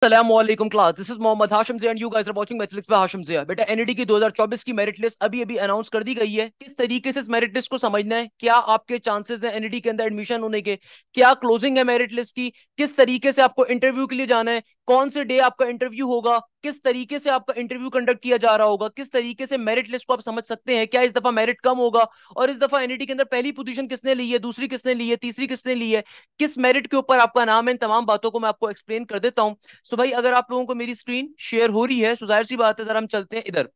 अस्सलामुअलैकुम class, this is Mohammad Hashim Zia and you guys are watching mathematics पे हाशिम ज़िया। बेटा एनईडी की 2024 की मेरिट लिस्ट अभी अभी अनाउंस कर दी गई है। किस तरीके से इस मेरिट लिस्ट को समझना है, क्या आपके चांसेस हैं एनईडी के अंदर एडमिशन होने के, क्या क्लोजिंग है मेरिट लिस्ट की, किस तरीके से आपको इंटरव्यू के लिए जाना है, कौन से डे आपका इंटरव्यू होगा, किस तरीके से आपका इंटरव्यू कंडक्ट किया जा रहा होगा, किस तरीके से मेरिट लिस्ट को आप समझ सकते हैं, क्या इस दफा मेरिट कम होगा, और इस दफा एनईडी के अंदर पहली पोजीशन किसने ली है, दूसरी किसने ली है, तीसरी किसने ली है, किस मेरिट के ऊपर आपका नाम है, इन तमाम बातों को मैं आपको एक्सप्लेन कर देता हूं। सो भाई अगर आप लोगों को मेरी स्क्रीन शेयर हो रही है तो जाहिर सी बात है, जरा हम चलते हैं इधर।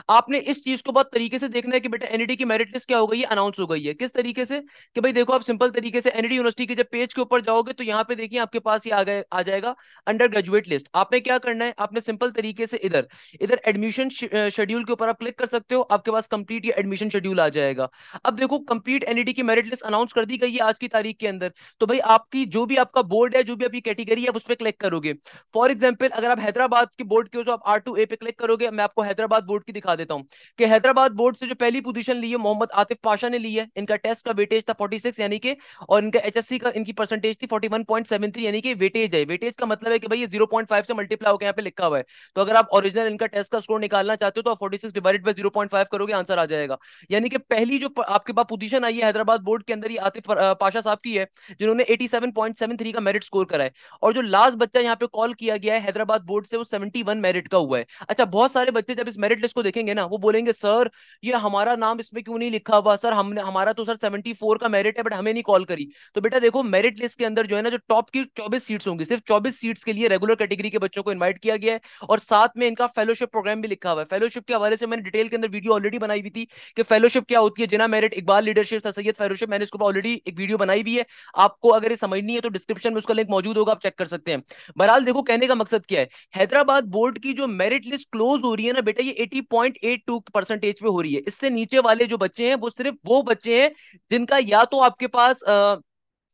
आपने इस चीज को बहुत तरीके से देखना है कि बेटा एनईडी की मेरिट लिस्ट क्या हो गई है, अनाउंस हो गई है। किस तरीके से कि भाई देखो, आप सिंपल तरीके से एनईडी यूनिवर्सिटी के जब पेज के ऊपर जाओगे तो यहाँ पे देखिए आपके पास ये आ जाएगा अंडर ग्रेजुएट लिस्ट। आपने क्या करना है, आपने सिंपल तरीके से इधर इधर एडमिशन शेड्यूल के ऊपर आप क्लिक कर सकते हो, आपके पास कंप्लीट ये एडमिशन शेड्यूल आ जाएगा। अब देखो कंप्लीट एनईडी की मेरिट लिस्ट अनाउंस कर दी गई है आज की तारीख के अंदर। तो भाई आपकी जो भी आपका बोर्ड है, जो भी आपकी कैटेगरी है, आप उस पर क्लिक करोगे। फॉर एग्जाम्पल अगर आप हैदराबाद के बोर्ड के हो तो आप R2A पे क्लिक करोगे। मैं आपको हैदराबाद बोर्ड की दिखा देता हूँ कि हैदराबाद बोर्ड से जो पहली पोजीशन ली है मोहम्मद आतिफ पाशा ने ली है। इनका टेस्ट का वेटेज था 46 यानी कि, और इनका एचएससी का इनकी परसेंटेज थी 41.73 यानी कि वेटेज है। वेटेज का मतलब है कि भाई ये 0.5 से मल्टीप्लाई होकर यहाँ पे लिखा हुआ है। तो अगर आप ओरिजिनल इनका टेस्ट का स्कोर निकालना चाहते हो तो आप 46 डिवाइडेड बाय 0.5 करोगे, आंसर आ जाएगा। यानी कि पहली जो आपके पास पोजीशन आई है हैदराबाद बोर्ड के अंदर, ये आतिफ पाशा साहब की है, जिन्होंने 87.73 का मेरिट स्कोर करा है। और जो लास्ट बच्चा यहाँ पे कॉल किया गया है हैदराबाद बोर्ड से, वो 71 मेरिट का हुआ है। अच्छा, बहुत सारे बच्चे जब इस मेरिट लिस्ट को देखेंगे ना, वो बोलेंगे सर ये हमारा नाम इसमें क्यों नहीं लिखा हुआ, सर हमने हमारा तो सर 74 का मेरिट है बट हमें नहीं कॉल करी। तो बेटा देखो, मेरिट लिस्ट के अंदर जो है ना, जो टॉप की 24 सीट्स होंगी, सिर्फ 24 सीट्स के लिए रेगुलर कैटेगरी के बच्चों को इन्वाइट किया गया है। और साथ में इनका फेलोशिप प्रोग्राम भी लिखा हुआ है। फेलोशिप के हवाले से मैंने डिटेल के अंदर वीडियो ऑलरेडी बनाई हुई थी कि फेलोशिप क्या होती है। Jinnah merit Iqbal leadership Syed fellowship, मैंने इसको ऑलरेडी एक वीडियो बनाई हुई है। आपको अगर ये समझनी है तो डिस्क्रिप्शन में उसका लिंक मौजूद होगा, आप चेक कर सकते हैं। बहरहाल देखो, कहने का मकसद क्या है, हैदराबाद बोर्ड की जो मेरिट लिस्ट क्लोज हो रही है ना बेटा, ये 80.82% पे हो रही है। इससे नीचे वाले जो बच्चे हैं वो सिर्फ वो बच्चे हैं जिनका या तो आपके पास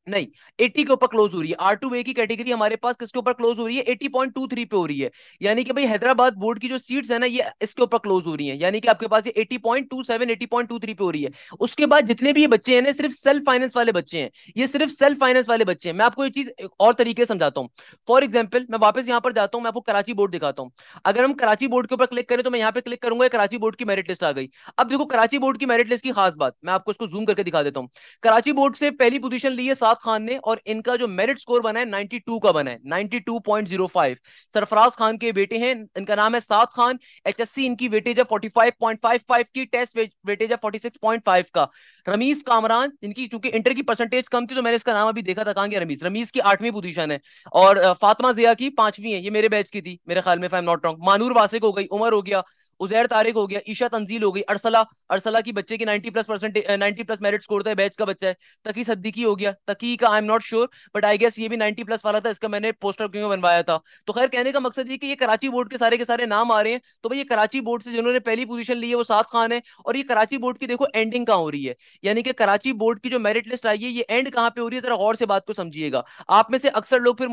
नहीं, 80 के ऊपर क्लोज हो रही है। R2A की कैटेगरी हमारे पास किसके ऊपर क्लोज हो रही है, 80.23 पे हो रही है। यानी कि भाई हैदराबाद बोर्ड की जो सीट्स है ना, ये इसके ऊपर क्लोज हो रही है। यानी कि आपके पास ये 80.27 80.23 पे हो रही है। उसके बाद जितने भी ये बच्चे हैं ना, सिर्फ सेल्फ फाइनेंस वाले बच्चे हैं। ये सिर्फ सेल्फ फाइनेंस वाले बच्चे हैं। मैं आपको ये चीज एक और तरीके से समझाता हूँ। फॉर एग्जाम्पल मैं वापस यहाँ पर जाता हूँ, मैं आपको कराची बोर्ड दिखाता हूँ। अगर हम कराची बोर्ड के ऊपर क्लिक करें तो मैं यहाँ पे क्लिक करूंगा, कराची बोर्ड की मेरिट लिस्ट आ गई। अब देखो कराची बोर्ड की मेरिट लिस्ट की खास बात, मैं आपको इसको जूम करके दिखा देता हूँ। कराची बोर्ड से पहली पोजीशन ली है साद खान ने, और इनका जो मेरिट स्कोर बना है 92 का बना है, 92.05। सरफराज खान के बेटे हैं, इनका नाम है साद खान। एचएससी इनकी वेटेज है 45.55 की, टेस्ट वेटेज है 46.5 का। रमीज कामरान, इनकी चूंकि इंटर की परसेंटेज कम थी तो मैंने इसका नाम अभी देखा था, कहां गया रमीज। रमीज की 8वीं पोजीशन है। और फातिमा जिया की 5वीं है, ये मेरे बैच की थी मेरे ख्याल में, if I am not wrong. मानूर वासिक हो गई, उमर हो गया, उजैर तारिक हो गया, ईशा तंजील हो गई, अरसला अरसला की बच्चे की 90 प्लस मेरिट स्कोर था, बैच का बच्चा है। तकी सद्दीकी हो गया, तकी का I am not sure but I guess ये भी 90 प्लस वाला था, इसका मैंने पोस्टर क्यों बनवाया था। तो खैर कहने का मकसद ये कि ये कराची बोर्ड के सारे नाम आ रहे हैं। तो भाई ये कराची बोर्ड से जिन्होंने पहली पोजीशन ली है वो साद खान है। और ये कराची बोर्ड की देखो एंडिंग कहाँ हो रही है, यानी कि कराची बोर्ड की जो मेरिट लिस्ट आई है ये एंड कहाँ पे हो रही है, जरा गौर से बात को समझिएगा। आप में से अक्सर लोग फिर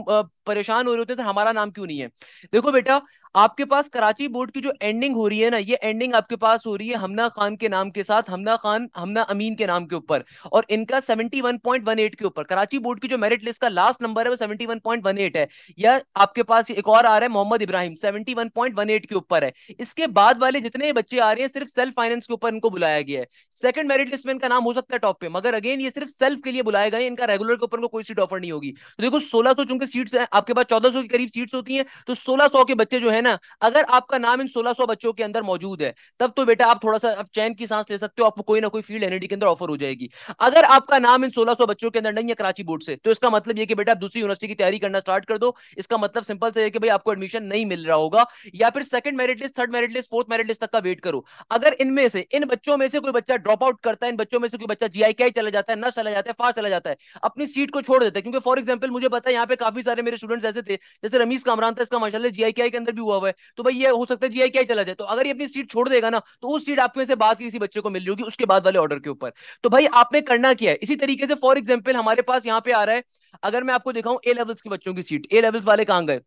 परेशान हो रहे होते हैं, तो हमारा नाम क्यों नहीं है। देखो बेटा, आपके पास कराची बोर्ड की जो एंडिंग हो रही है ना, ये एंडिंग आपके पास हो रही है हमना खान के नाम के साथ, हमना खान हमना अमीन के नाम के ऊपर। और इनका 71.18 के ऊपर। कराची बोर्ड की जो मेरिट लिस्ट का लास्ट नंबर है वो 71.18 है। या आपके पास एक और आ रहा है मोहम्मद इब्राहिम, 71.18 के ऊपर है। इसके बाद वाले जितने बच्चे आ रहे हैं सिर्फ सेल्फ फाइनेंस के ऊपर इनको बुलाया गया है। सेकंड मेरिट लिस्ट में इनका नाम हो सकता है टॉप पे, मगर अगेन ये सिर्फ सेल्फ के लिए बुलाए गए, इनका रेगुलर के ऊपर इनको कोई सीट ऑफर नहीं होगी। तो देखो 1600 चूंकि सीट्स है आपके पास, 1400 के करीब सीट्स होती हैं, तो 1600 के बच्चे जो है ना, अगर आपका नाम इन 1600 बच्चों के अंदर मौजूद है, तब तो बेटा आप थोड़ा सा आप चैन की सांस ले सकते हो, आपको कोई ना कोई फील्ड एनईडी के अंदर ऑफर हो जाएगी। अगर आपका नाम इन 1600 बच्चों के अंदर नहीं है कराची बोर्ड से, तो इसका मतलब ये कि बेटा आप दूसरी यूनिवर्सिटी की तैयारी करना स्टार्ट कर दो। इसका मतलब सिंपल से है कि भाई आपको एडमिशन नहीं मिल रहा होगा, या फिर second merit list, third merit list, fourth merit list तक का वेट करो। अगर इनमें से इन बच्चों में से कोई बच्चा ड्रॉप आउट करता है, इन बच्चों में से कोई बच्चा जीआईके चला जाता है, न चला जाता है, फार चला जाता है, अपनी सीट को छोड़ देता है, क्योंकि फॉर एग्जाम्पल मुझे पता है यहाँ पे काफी सारे मेरे स्टूडेंट्स ऐसे थे, जैसे रमीज कामरान था, इसका माशाल्लाह जीआईके के अंदर भी हुआ है। तो भाई ये हो सकता है जीआईके चला जाए, तो अगर ये अपनी सीट छोड़ देगा ना, तो उस सीट आपके में से बाद किसी बच्चे को मिल रही होगी उसके बाद वाले ऑर्डर के ऊपर। तो भाई आपने करना क्या है, इसी तरीके से फॉर एग्जाम्पल हमारे पास यहाँ पे आ रहा है, अगर मैं आपको दिखाऊं ए लेवल्स के बच्चों की सीट, ए लेवल्स वाले कहां गए,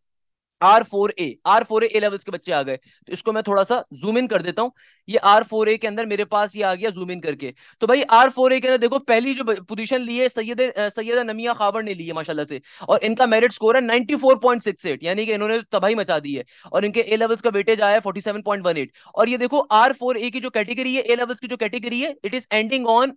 आर फोर ए लेवल्स के बच्चे आ गए। तो इसको मैं थोड़ा सा जूम इन कर देता हूँ। ये R4A के अंदर मेरे पास ये आ गया जूम इन करके। तो भाई R4A के अंदर देखो पहली जो पोजीशन ली है सैयदा नमिया खावर ने ली है माशाल्लाह से। और इनका मेरिट स्कोर है 94.68, यानी कि इन्होंने तो तबाही मचा दी है। और इनके ए लेवल्स का वेटेज आया है 47.18। और ये देखो R4A की जो कैटेगरी है, ए लेवल्स की जो कैटेगरी है, इट इज एंडिंग ऑन,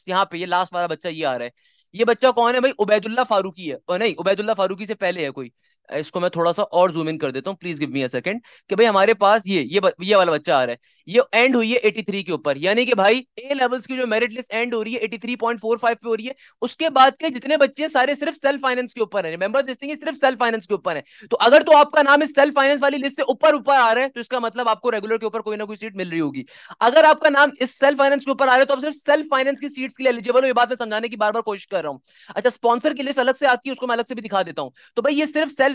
यहाँ पे ये लास्ट वाला बच्चा ये आ रहा है। ये बच्चा कौन है भाई? उबैदुल्ला फारूकी है। नहीं, उबैदुल्ला फारूकी से पहले है कोई। इसको मैं थोड़ा सा और जूम इन कर देता हूँ, please give me a second. कि भाई हमारे पास ये वाला बच्चा आ रहा है। ये एंड हुई है 83 के ऊपर, यानी कि भाई ए लेवल्स की जो मेरिट लिस्ट एंड हो रही है 83.45 पे हो रही है। उसके बाद के जितने बच्चे सारे सिर्फ सेल्फ फाइनेंस के ऊपर है। रिमेंबर दिस थिंग, सिर्फ सेल्फ फाइनेंस के ऊपर है। तो अगर तो आपका नाम इस सेल्फ फाइनेंस वाली लिस्ट से ऊपर ऊपर आ रहा है, तो इसका मतलब आपको रेगुलर के ऊपर कोई ना कोई सीट मिल रही होगी। अगर आपका नाम इस सेल्फ फाइनेंस के ऊपर आ रहा है, तो आप सिर्फ सेल्फ फाइनेंस की सीट्स के लिए एलिजिबल हो। ये बात मैं समझाने की बार बार कोशिश कर रहा हूँ। अच्छा, स्पॉन्सर की लिस्ट अलग से आती है, उसको मैं अलग से भी दिखा देता हूँ। तो भाई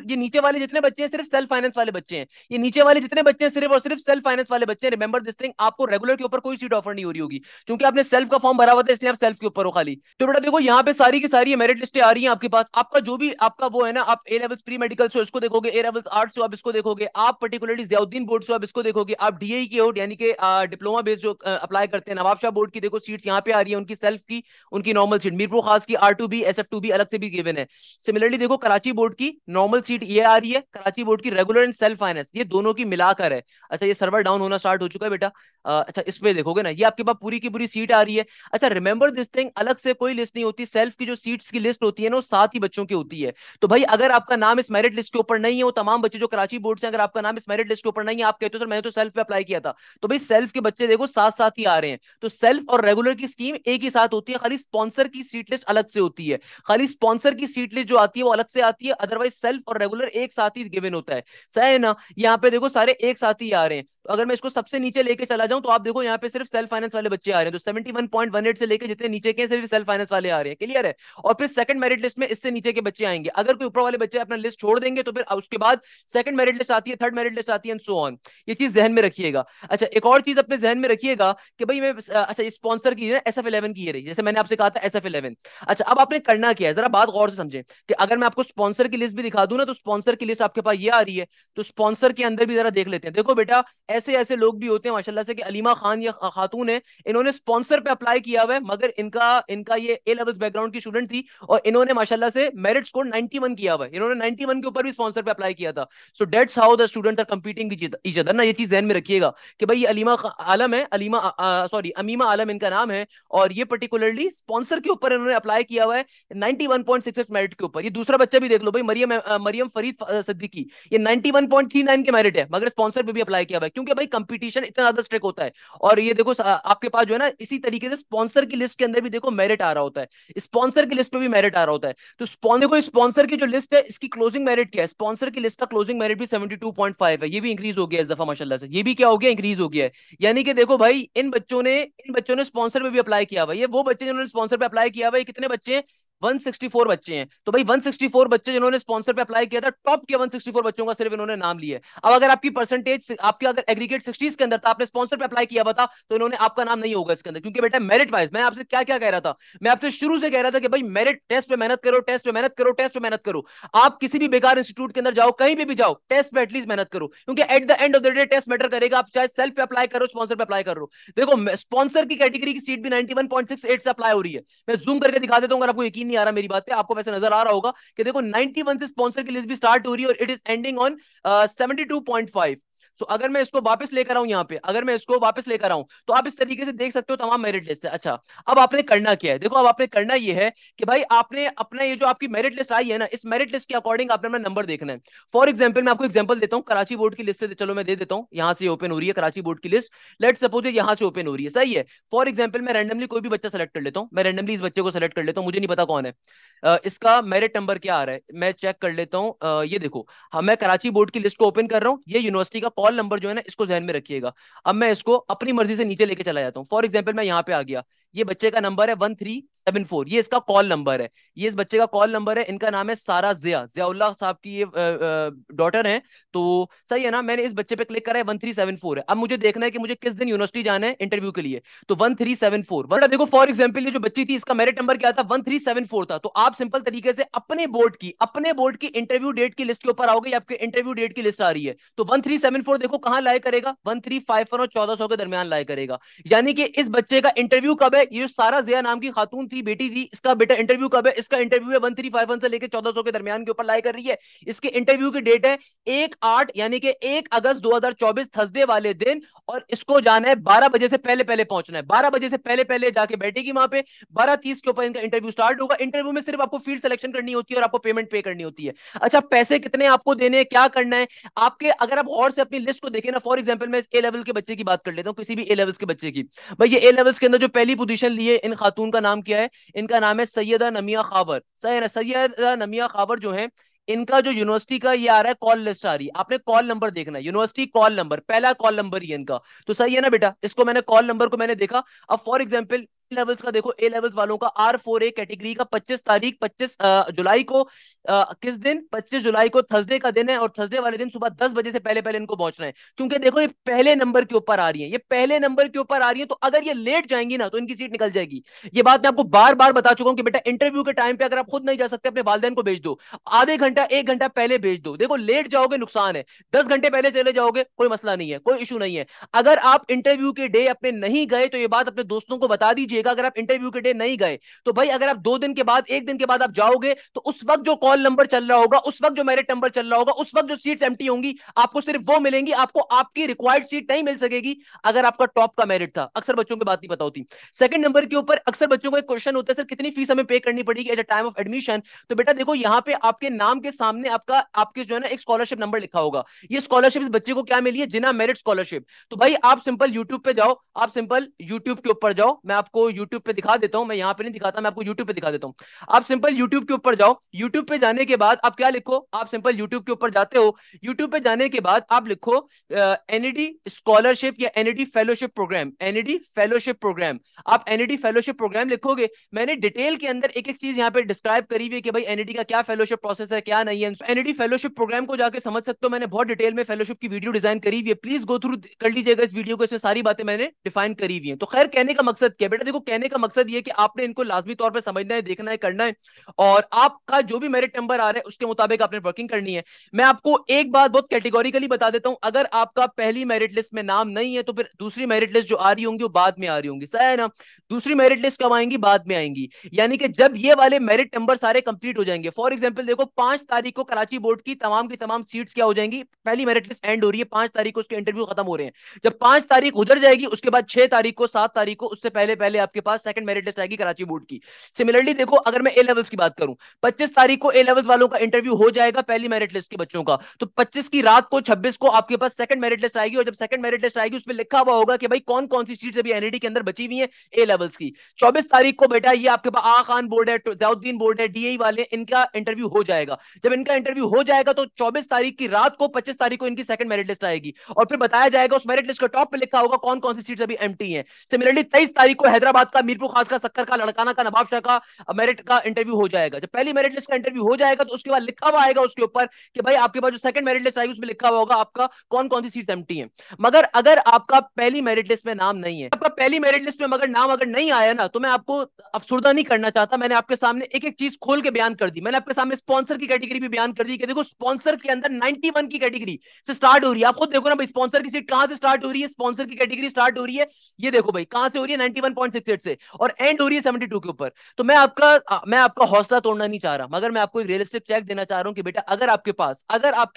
ये नीचे वाले जितने बच्चे हैं सिर्फ सेल्फ फाइनेंस वाले बच्चे हैं। ये नीचे वाले जितने बच्चे हैं सिर्फ और सिर्फ सेल्फ फाइनेंस वाले बच्चे हैं। रिमेंबर दिस थिंग, आपको रेगुलर के ऊपर कोई सीट ऑफर नहीं हो रही होगी, क्योंकि आपने सेल्फ का फॉर्म भरा हुआ था, इसलिए आप सेल्फ के ऊपर हो खाली। तो बेटा देखो यहाँ पे सारी की सारी मेरिट लिस्टें आ रही हैं आपके पास। आपका जो भी आपका वो है ना, आप ए लेवल्स प्री मेडिकल से इसको देखोगे, ए लेवल्स आर्ट्स से आप इसको देखोगे, आप पर्टिकुलरली जियाउद्दीन बोर्ड से आप इसको देखोगे, आप डीएई की हो यानी कि डिप्लोमा बेस्ड जो अप्लाई करते हैं नवाब शाह बोर्ड की, देखो सीट्स यहाँ पे आ रही है उनकी सेल्फ की, उनकी नॉर्मल सीट। मीरपुर खास की R2B SF2B अलग से भी गिवन है। सिमिलरली देखो कराची बोर्ड की नॉर्मल सीट ये आ रही है, कराची बोर्ड की रेगुलर एंड सेल्फ फाइनेंस, ये दोनों की मिलाकर है। अच्छा, ये सर्वर डाउन होना स्टार्ट हो चुका है बेटा। अच्छा, इस पे देखोगे ना, ये आपके पास पूरी की पूरी सीट आ रही है। अच्छा, रिमेंबर दिस थिंग, अलग से कोई लिस्ट नहीं होती। सेल्फ की जो सीट्स की लिस्ट होती है ना, वो 7 ही बच्चों की होती है। तो भाई अगर आपका नाम इस मेरिट लिस्ट के ऊपर नहीं है, वो तमाम बच्चे जो कराची बोर्ड से, अगर आपका नाम इस मेरिट लिस्ट के ऊपर नहीं है, आप कहते हो सर मैंने तो सेल्फ पे अप्लाई किया था, तो भाई सेल्फ के बच्चे देखो साथ साथ ही आ रहे हैं। तो सेल्फ और रेगुलर की स्कीम एक ही साथ होती है, खाली स्पॉन्सर की सीट लिस्ट अलग से होती है। खाली स्पॉन्सर की सीट लिस्ट जो आती है वो अलग से आती है, अदरवाइज सेल्फ और रेगुलर एक साथ ही गिवन होता है। सही है ना? यहाँ पे देखो सारे एक साथ ही आ रहे हैं। तो अगर मैं इसको सबसे नीचे लेके चला जाऊं, तो आप देखो यहाँ पे सिर्फ सेल्फ फाइनेंस वाले बच्चे आ रहे हैं। तो 71.18 से लेके जितने नीचे के सिर्फ सेल्फ फाइनेंस वाले आ रहे हैं। क्लियर है? और फिर सेकंड मेरिट लिस्ट में इससे नीचे के बच्चे आएंगे। अगर कोई ऊपर वाले बच्चे अपना लिस्ट छोड़ देंगे, तो फिर उसके बाद सेकंड मेरिट लिस्ट आती है, थर्ड मेरिट लिस्ट आती है, एंड सो ऑन। ये चीज जहन में रखिएगा। अच्छा, एक और चीज अपने जहन में रखिएगा कि भाई मैं अच्छा स्पॉन्सर की है SF11 की, ये रही जैसे मैंने आपसे कहा था SF11। अच्छा, अब आपने करना क्या है, जरा बात गौर से समझे। कि अगर मैं आपको स्पॉन्सर की लिस्ट भी दिखा दूं ना, तो स्पॉन्सर की लिस्ट आपके पास ये आ रही है। तो स्पॉन्सर के अंदर भी जरा देख लेते हैं। देखो बेटा, ऐसे ऐसे लोग भी होते हैं माशाल्लाह से, कि अलीमा खान या खातून है, इन्होंने स्पॉन्सर पे अप्लाई किया हुआ है, मगर इनका इनका ये ए लेवल्स बैकग्राउंड की स्टूडेंट थी, और इन्होंने माशाल्लाह से मेरिट स्कोर 91 किया हुआ है। इन्होंने 91 के ऊपर भी स्पॉन्सर पे अप्लाई किया था। So that's how the student are competing with each other ना। ये चीज ध्यान में रखिएगा कि भाई ये आलम है, अमीमा आलम इनका नाम है। और ये पर्टिकुलरली स्पॉन्सर के ऊपर इन्होंने अप्लाई किया हुआ है 91.66 मेरिट के ऊपर। ये दूसरा बच्चा भी देख लो भाई, मरियम फरीद सिद्दीकी, ये 91.39 के मेरिट है, मगर स्पॉन्सर पे भी अप्लाई किया हुआ है, क्योंकि भाई कंपटीशन इतना ज्यादा स्ट्रिक्ट होता है। और ये देखो आपके पास जो है ना, इसी तरीके से स्पॉन्सर की लिस्ट के अंदर भी देखो मेरिट आ रहा होता है, स्पॉन्सर की लिस्ट पे भी मेरिट आ रहा होता है। तो देखो स्पॉन्सर की जो लिस्ट है, इसकी क्लोजिंग मेरिट क्या है? स्पॉन्सर की लिस्ट का क्लोजिंग मेरिट भी 72.5 है। ये भी इंक्रीज हो गया इस दफा माशाल्लाह से। ये भी क्या हो गया? इंक्रीज हो गया है। यानी कि देखो भाई, इन बच्चों ने स्पॉन्सर पे भी अप्लाई किया हुआ है। ये वो बच्चे जिन्होंने स्पॉन्सर पे अप्लाई किया हुआ है, कितने बच्चे हैं? 164 बच्चे हैं। तो भाई 164 बच्चे जिन्होंने स्पॉन्सर पे अप्लाई किया था, टॉप के 164 बच्चों का सिर्फ इन्होंने नाम लिया है। अब अगर आपकी परसेंटेज, आपकी अगर एग्रीगेट 60 के अंदर था, आपने स्पॉन्सर पे अप्लाई किया हुआ था, तो इन्होंने आपका नाम नहीं होगा इसके अंदर, क्योंकि बेटा मेरिट वाइज। मैं आपसे क्या क्या कह रहा था? मैं आपसे शुरू से कह रहा था कि भाई मेरिट, टेस्ट पे मेहनत करो, टेस्ट पे मेहनत करो, टेस्ट पे मेहनत करो। आप किसी भी बेकार इंस्टीट्यूट के अंदर जाओ, कहीं भी जाओ, टेस्ट पे एटलीस्ट मेहनत करो, क्योंकि at the end of the day test matter करेगा। आप चाहे सेल्फ पे अप्लाई करो, स्पॉन्सर पे अप्लाई करो। देखो स्पॉन्सर की कैटेगरी की सीट भी 91.68 से अप्लाई हो रही है। मैं जूम करके दिखा देता हूं, अगर आपको यकीन नहीं आ रहा मेरी बात पे, आपको वैसे नजर आ रहा होगा कि देखो 91 से स्पॉन्सर की लिस्ट भी स्टार्ट हो रही है, और इट इज एंडिंग ऑन 72.5। सो अगर मैं इसको वापस लेकर आऊं यहाँ पे, अगर मैं इसको वापस लेकर आऊं, तो आप इस तरीके से देख सकते हो तमाम मेरिट लिस्ट है। अच्छा, अब आपने करना क्या है? देखो अब आपने करना ये है कि भाई आपने अपना ये जो आपकी मेरिट लिस्ट आई है ना, इस मेरिट लिस्ट के अकॉर्डिंग आपने अपना नंबर देखना है। फॉर एग्जाम्पल, मैं आपको एग्जाम्पल देता हूँ कराची बोर्ड की लिस्ट से। चलो मैं दे देता हूँ, यहाँ से ओपन हो रही है कराची बोर्ड की लिस्ट। लेट सपोज यहाँ से ओपन हो रही है, सही है। फॉर एग्जाम्पल, मैं रैंडमली कोई भी बच्चा सेलेक्ट कर लेता हूँ, मैं रैंडमली इस बच्चे को सेलेक्ट कर लेता हूँ, मुझे नहीं पता कौन है। इसका मेरिट नंबर क्या आ रहा है मैं चेक कर लेता हूँ। ये देखो, हाँ, मैं कराची बोर्ड की लिस्ट को ओपन कर रहा हूँ। ये यूनिवर्सिटी का कॉल नंबर जो है ना, इसको ध्यान में रखिएगा। अब मैं इसको अपनी मर्जी से नीचे लेके चला जाता हूँ। फॉर एग्जाम्पल मैं यहाँ पे आ गया, ये बच्चे का नंबर है 1374, ये इसका कॉल नंबर है, ये इस बच्चे का कॉल नंबर है। इनका नाम है सारा जियाउल्लाह साहब की ये डॉटर है। तो सही है ना, मैंने इस बच्चे पे क्लिक करा है, 1374 है। अब मुझे देखना है कि मुझे किस दिन यूनिवर्सिटी जाना है इंटरव्यू के लिए। तो 1374 वरना देखो, फॉर एग्जाम्पल ये जो बच्ची थी, इसका मेरिट नंबर क्या था, 1374 था। तो आप सिंपल तरीके से अपने बोर्ड की इंटरव्यू डेट की लिस्ट के ऊपर आओगे, आपके इंटरव्यू डेट की लिस्ट आ रही है, तो 1374 देखो कहां लाया करेगा, 1351 और 1400 के दरमियान लाया करेगा। यानी कि इस बच्चे का इंटरव्यू कब है, ये जो सारा जिया नाम की खातून थी, बेटी थी, इसका बेटा इंटरव्यू कब है, इसका इंटरव्यू है 1351 से लेकर 1400 के दरमियान के ऊपर लाया कर रही है। इसके इंटरव्यू की डेट है 1/8 यानी कि 1 अगस्त 2024 थर्सडे वाले दिन। और इसको जाना है 12 बजे से पहले पहले पहुंचना है, 12 बजे से पहले पहले जाके बैठेगी वहां पे। 12:30 के ऊपर इनका इंटरव्यू स्टार्ट होगा। इंटरव्यू में सिर्फ आपको फील्ड सिलेक्शन करनी होती है और आपको पेमेंट पे करनी होती है। अच्छा, पैसे कितने आपको देने हैं, क्या करना है आपके, अगर आप और से अपनी लिस्ट को देखें ना, फॉर एग्जांपल मैं इस ए लेवल के बच्चे की बात कर लेता हूं, किसी भी ए लेवल्स के बच्चे की। भाई ये ए लेवल्स के अंदर जो पहली पोजीशन लिए इन खातून का नाम क्या है, इनका नाम है सैयदा नमिया खावर। सही है ना, सैयदा नमिया खावर जो है, इनका जो यूनिवर्सिटी का ये आ रहा है, कॉल लिस्ट आ रही है, आपने कॉल नंबर देखना है, यूनिवर्सिटी कॉल नंबर, पहला कॉल नंबर ही है इनका। तो सही है ना बेटा, इसको मैंने कॉल नंबर को मैंने देखा। अब फॉर एग्जांपल लेवल्स का देखो, ए लेवल्स वालों का R4A कैटेगरी का 25 जुलाई को, किस दिन, 25 जुलाई को थर्सडे का दिन है, और थर्सडे वाले दिन सुबह 10 बजे से पहले पहले इनको पहुंचना है। क्योंकि देखो ये पहले नंबर के ऊपर आ रही है, ये पहले नंबर के ऊपर आ रही है, तो अगर ये लेट जाएंगी ना तो इनकी सीट निकल जाएगी। ये बात मैं आपको बार बार बता चुका हूं कि बेटा इंटरव्यू के टाइम पे अगर आप खुद नहीं जा सकते, अपने वालिदैन को भेज दो, आधे घंटा 1 घंटा पहले भेज दो। देखो लेट जाओगे नुकसान है, 10 घंटे पहले चले जाओगे कोई मसला नहीं है, कोई इशू नहीं है। अगर आप इंटरव्यू के डे अपने नहीं गए तो ये बात अपने दोस्तों को बता दीजिएगा। अगर आप इंटरव्यू के डे नहीं गए तो भाई, अगर आप 2 दिन के बाद, 1 दिन के बाद आप जाओगे, तो उस वक्त जो कॉल नंबर चल रहा होगा, उस वक्त जो मेरिट नंबर चल रहा होगा, उस वक्त जो सीट्स एम्प्टी होंगी, आपको सिर्फ वो मिलेंगी, आपको आपकी रिक्वायर्ड सीट नहीं मिल सकेगी अगर आपका टॉप का मेरिट था। अक्सर बच्चों की बात नहीं पता होती। सेकंड नंबर के ऊपर अक्सर बच्चों को एक क्वेश्चन होता है, सर कितनी फीस हमें पे करनी पड़ेगी at the time of admission. तो बेटा देखो, यहाँ पे आपके नाम के सामने आपका, आपके जो है ना, एक स्कॉलरशिप नंबर लिखा होगा। ये स्कॉलरशिप इस बच्चे को क्या मिली है, जिना मेरिट स्कॉलरशिप। तो भाई आप सिंपल यूट्यूब पे जाओ, आप सिंपल यूट्यूब के ऊपर जाओ, मैं आपको यूट्यूब पे दिखा देता हूं, मैं यहाँ पे नहीं दिखाता, मैं आपको यूट्यूब पे दिखा देता हूँ। आप सिंपल यूट्यूब के ऊपर जाओ, यूट्यूब पे जाने के बाद आप क्या लिखो, आप सिंपल यूट्यूब के ऊपर जाते हो, यूट्यूब पे जाने के बाद आप लिखो एनईडी स्कॉलरशिप या NED fellowship program, NED fellowship program. आप एनईडी फेलोशिप प्रोग्राम लिखोगे, मैंने डिटेल के अंदर एक एक चीज यहाँ पे डिस्क्राइब करी हुई है कि भाई एनईडी का क्या फेलोशिप प्रोसेस है, क्या नहीं है। एनईडी फेलोशिप प्रोग्राम को जाके समझ सकते हो, मैंने बहुत डिटेल में फेलोशिप की वीडियो डिजाइन करी हुई है, प्लीज गो थ्रू कर लीजिएगा इस वीडियो को, इसमें सारी बातें मैंने डिफाइन करी हुई है। तो खैर, कहने का मकसद क्या है बेटा, देखो कहने का मकसद ये कि आपने इनको लाजमी तौर पर समझना है, देखना है, करना है, और आपका जो भी मेरिट नंबर आ रहा है उसके मुताबिक आपने वर्किंग करनी है। मैं आपको एक बात बहुत कैटेगोरिकली बता देता हूं, अगर आपका पहली मेरिट लिस्ट में नाम नहीं है तो फिर दूसरी मेरिट लिस्ट जो आ रही होंगी वो बाद में आ रही होंगी, सही है ना। दूसरी मेरिट लिस्ट कब आएंगी, बाद में आएंगी। यानी कि जब ये वाले मेरिट नंबर सारे कंप्लीट हो जाएंगे, फॉर एग्जांपल देखो 5 तारीख को कराची बोर्ड की तमाम सीट्स क्या हो जाएंगी, पहली मेरिट लिस्ट एंड हो रही है, 5 तारीख को उसके इंटरव्यू खत्म हो रहे हैं। जब 5 तारीख गुजर जाएगी, उसके बाद 6 तारीख को, 7 तारीख को, उससे पहले पहले आपके पास सेकंड मेरिट लिस्ट आएगी कराची बोर्ड की। सिमिलरली देखो, अगर मैं ए लेवल्स की बात करूं, 25 तारीख को ए लेवल्स वालों का इंटरव्यू हो जाएगा पहली मेरिट लिस्ट के बच्चों का, तो 25 की रात को, 26 को आपके पास सेकंड मेरिट लिस्ट आएगी। और जब सेकंड मेरिट लिस्ट आएगी, उसमें लिखा हुआ होगा कि भाई कौन कौन सी सीट्स अभी एनईडी के अंदर बची हुई हैं ए लेवल्स की। 24 तारीख को बेटा ये आपके पास आ खान बोर्ड है, जयाउद्दीन बोर्ड है, डीए वाले, इनका इंटरव्यू हो जाएगा। जब इनका इंटरव्यू हो जाएगा तो 24 तारीख की रात को, 25 तारीख को इनकी सेकंड मेरिट लिस्ट आएगी, और फिर बताया जाएगा, उस मेरिट लिस्ट का टॉप पे लिखा होगा कौन कौन सी सीट्स अभी एम्प्टी हैं। सिमिलरली 23 तारीख को हैदराबाद का, मीरपुर खास का, सक्कर का, लड़काना का, नवाब शाह का मेरिट का इंटरव्यू हो जाएगा। जब पहली मेरिट लिस्ट का इंटरव्यू हो जाएगा तो उसके बाद लिखा हुआ आएगा उसके ऊपर कि भाई आपके पास जो सेकंड मेरिट लिस्ट आएगी उसमें लिखा हुआ होगा आपका कौन कौन सी सीट्स एम्प्टी हैं। मगर अगर आपका पहली मेरिट लिस्ट में नाम नहीं है, आपका पहली मेरिट लिस्ट में मगर नाम अगर नहीं आया ना, तो मैं आपको अफसुर्दा नहीं करना चाहता, मैंने आपके सामने एक एक चीज खोल के बयान कर दी। मैंने आपके सामने स्पॉन्सर की कैटेगरी भी बयान कर दी कि देखो स्पॉन्सर के अंदर 91 की कैटेगरी से स्टार्ट हो रही है। आप खुद देखो ना भाई, स्पॉन्सर की सीट कहां से स्टार्ट हो रही है, स्पॉन्सर की कैटेगरी स्टार्ट हो रही है, ये देखो भाई कहां से हो रही है, 91.68 से, और एंड हो रही है 72 के ऊपर। तो मैं आपका हौसला तोड़ना नहीं चाह रहा, मगर मैं आपको एक रियलिस्टिक चेक देना चाह रहा हूं कि बेटा अगर आपके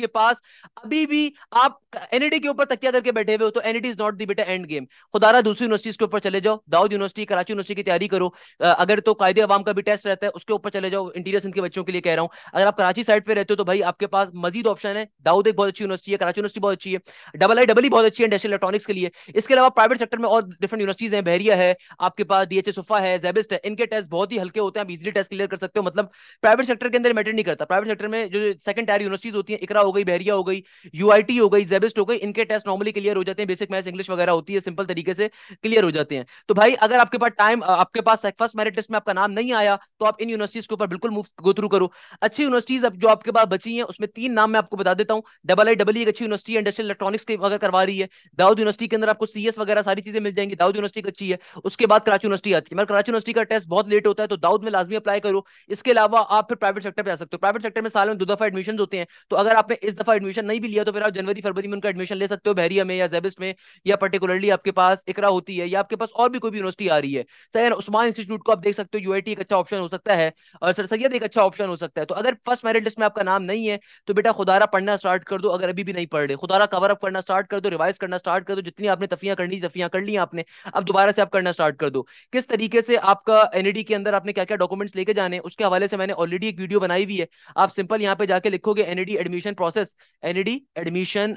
पास अभी भी आप एनईडी के ऊपर तकिया करके बैठे हुए हो, तो एनईडी इज नॉट दी बेटा एंड गेम। खुदारा दूसरी यूनिवर्सिटीज के ऊपर चले जाओ, दाऊद यूनिवर्सिटी, कराची यूनिवर्सिटी की तैयारी करो। अगर तो कायदे अवाम का भी टेस्ट रहता है, उसके ऊपर चले जाओ, इंटीरियर सिंध के बच्चों के लिए कह रहा हूं। अगर आप कराची साइड पे रहते हो तो भाई आपके पास मजीद ऑप्शन है, दाऊद एक बहुत अच्छी यूनिवर्सिटी है, कराची यूनिवर्सिटी बहुत अच्छी है, डबल आई बहुत अच्छी है इंडस्ट्रियल इलेक्ट्रॉनिक्स के लिए। इसके अलावा प्राइवेट सेक्टर में और डिफरेंट यूनिवर्सिटीज हैं, बहरिया है, आपके पास डीएचए सुफा है, जेबिस्ट है, इनके टेस्ट बहुत ही हल्के होते हैं, आप इजीली टेस्ट क्लियर कर सकते हो। मतलब प्राइवेट सेक्टर के अंदर मैटर नहीं करता। प्राइवेट सेक्टर में जो सेकंड टायर यूनिवर्सिटीज होती हैं, इकरा हो गई, बहरिया हो गई, यूआईटी हो गई, जेबिस्ट हो गई, इनके टेस्ट नॉर्मली क्लियर हो जाते हैं। बेसिक मैथ्स इंग्लिश वगैरह होती है, सिंपल तरीके से क्लियर हो जाते हैं। तो भाई अगर आपके पास टाइम, आपके पास फर्स्ट मेरिट लिस्ट में आपका नाम नहीं आया, तो आप इन यूनिवर्सिटीज के ऊपर बिल्कुल मूव गो थ्रू करो। अच्छी यूनिवर्सिटीज अब जो आपके पास बची हैं, उसमें तीन नाम मैं आपको बता देता हूँ। डबल आई डबल एक अच्छी यूनिवर्सिटी है, इंडस्ट्रियल इलेक्ट्रॉनिक्स की अगर करवा रही है। दाऊद यूनिवर्सिटी के अंदर आपको सीएस वगैरह सारी चीजें मिल जाएंगी, दाऊद यूनिवर्सिटी अच्छी है। उसके बाद कराची यूनिवर्सिटी आती है, मगर कराची यूनिवर्सिटी का टेस्ट बहुत लेट होता है, तो दाऊद में लाजमी अप्लाई करो। इसके अलावा आप फिर प्राइवेट सेक्टर पे आ सकते हो। प्राइवेट सेक्टर में साल में 2 दफा एडमिशन होते हैं, तो अगर आपने इस दफा एडमिशन नहीं भी लिया, तो फिर आप जनवरी फरवरी में उनका एडमिशन ले सकते हो, बहरिया में या जेबिस्ट में, या पर्टिकुलरली आपके पास इकरा होती है, या आपके पास और भी कोई भी यूनिवर्सिटी आ रही है। सर उस्मान इंस्टीट्यूट को आप देख सकते हो, यूआईटी एक अच्छा ऑप्शन हो सकता है, और सर सैयद एक अच्छा ऑप्शन हो सकता है। तो अगर फर्स्ट मेरिट लिस्ट में आपका नाम नहीं है, तो बेटा खुदारा पढ़ना स्टार्ट कर दो। अगर अभी भी नहीं पढ़ रहे, खुदारा कवर अप करना स्टार्ट कर दो, रिवाइज करना स्टार्ट कर दो। जितनी आपने तफियां करनी, तफियां कर ली आपने, अब दोबारा से आप करना स्टार्ट कर दो। किस तरीके से आपका एनईडी के अंदर आपने क्या क्या डॉक्यूमेंट्स लेके जाने हैं, उसके हवाले से मैंने ऑलरेडी एक वीडियो बनाई हुई है। आप सिंपल यहाँ पे जाके लिखोगे NED admission process, NED admission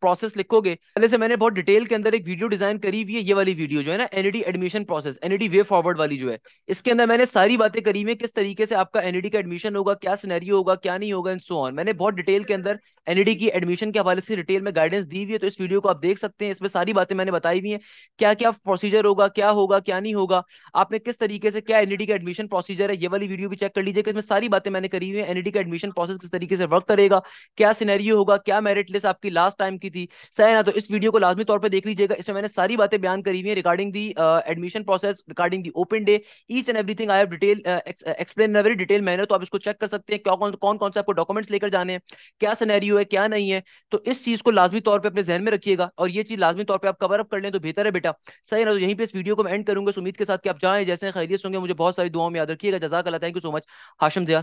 process लिखोगे, पहले से मैंने बहुत डिटेल के अंदर एक वीडियो डिजाइन करी हुई है। ये वाली वीडियो जो है ना, NED admission process, NED way forward वाली जो है, इसके अंदर मैंने सारी बातें करी हुई है, किस तरीके से आपका एनईडी का एडमिशन होगा, क्या सिनेरियो होगा, क्या नहीं होगा, एंड सो ऑन। मैंने बहुत डिटेल के अंदर एनईडी की एडमिशन के हवाले से डिटेल में गाइडेंस दी हुई है, तो इस वीडियो को आप देख सकते हैं। इसमें सारी बातें मैंने बताई हुई हैं, क्या क्या प्रोसीजर होगा, क्या नहीं होगा, आपने किस तरीके से, क्या एनईडी का एडमिशन प्रोसीजर है। ये वाली वीडियो भी चेक कर लीजिए, इसमें सारी बातें मैंने करी हुई है। एनईडी का एडमिशन प्रोसेस किस तरीके से वर्क करेगा, क्या सिनेरियो होगा, क्या मेरिट लिस्ट आपकी लास्ट टाइम की थी, सही है ना। तो इस वीडियो को लाजमी तौर पे देख लीजिएगा, इसमें मैंने सारी बातें बयान करी हुई है regarding the admission process, regarding the open day, each and everything I have detail explain in very detail manner. तो आप इसको चेक कर सकते हैं, क्या कौन कौन से आपको डॉक्यूमेंट्स लेकर जाने हैं, क्या सिनेरियो है, क्या नहीं है। तो इस चीज को लाजमी तौर पे अपने जहन में रखिएगा, और ये चीज लाजमी तौर पे आप कवर अप कर लें तो बेहतर है बेटा, सही है ना। तो यहीं पे इस वीडियो को मैं एंड करूंगा, उम्मीद के साथ कि आप जाएं जैसे खैरियत होंगे। मुझे बहुत सारी दुआओं में याद रखिएगा। जज़ाक अल्लाह, thank you so much. Hashim Zia.